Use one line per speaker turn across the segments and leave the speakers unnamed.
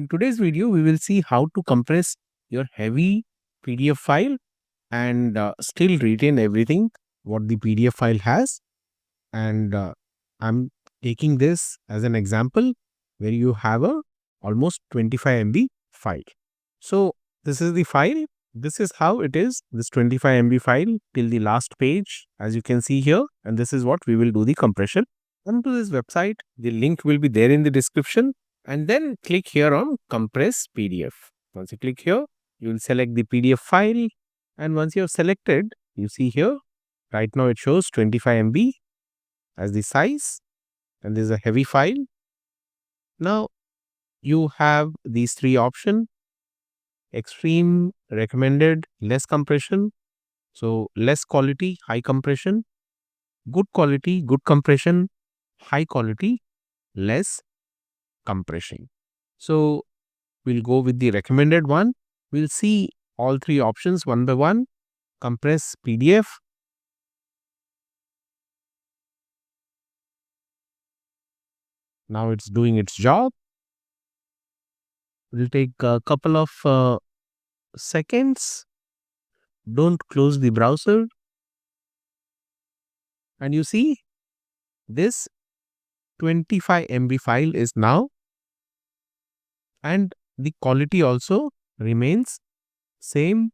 In today's video, we will see how to compress your heavy PDF file and still retain everything what the PDF file has. And I'm taking this as an example where you have a almost 25 MB file. So this is the file. This is how it is, this 25 MB file till the last page, as you can see here. And this is what we will do the compression. Come to this website. The link will be there in the description, and then click here on compress PDF. Once you click here, you will select the PDF file, and once you have selected, you see here right now it shows 25 MB as the size, and this is a heavy file. Now you have these three options: extreme, recommended, less compression. So less quality, high compression; good quality, good compression; high quality, less compression. So we'll go with the recommended one. We'll see all three options one by one. Compress PDF. Now it's doing its job. It'll take a couple of seconds. Don't close the browser. And you see this 25 MB file is now, and the quality also remains same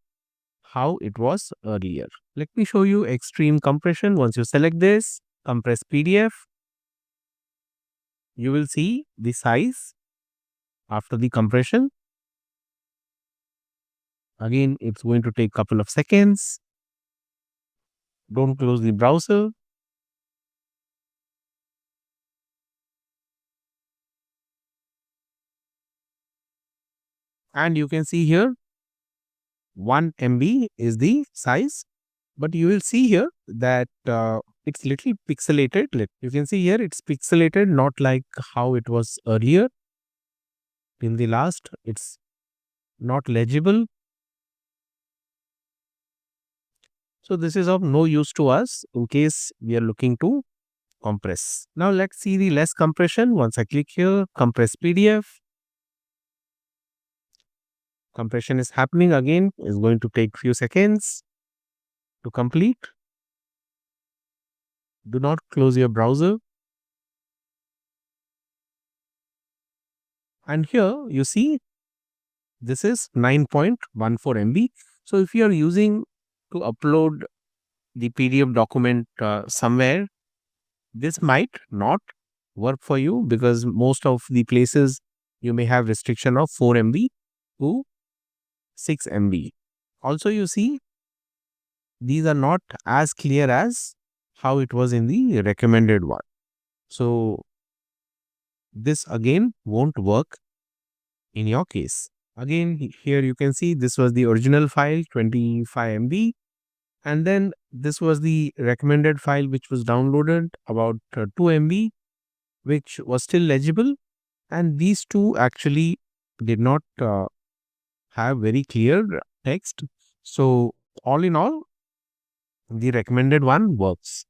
how it was earlier. Let me show you extreme compression. Once you select this, compress PDF, you will see the size after the compression. Again, it's going to take a couple of seconds. Don't close the browser. And you can see here 1 MB is the size, but you will see here that it's little pixelated. You can see here it's pixelated, not like how it was earlier. In the last, it's not legible. So this is of no use to us in case we are looking to compress. Now let's see the less compression. Once I click here, compress PDF. Compression is happening again. It's going to take few seconds to complete. Do not close your browser. And here you see this is 9.14 MB. So if you are using to upload the PDF document somewhere, this might not work for you because most of the places you may have restriction of 4 MB to 6 MB. Also, you see these are not as clear as how it was in the recommended one. So this again won't work in your case. Again, here you can see this was the original file 25 MB, and then this was the recommended file which was downloaded about 2 MB, which was still legible, and these two actually did not have very clear text. So all in all, the recommended one works.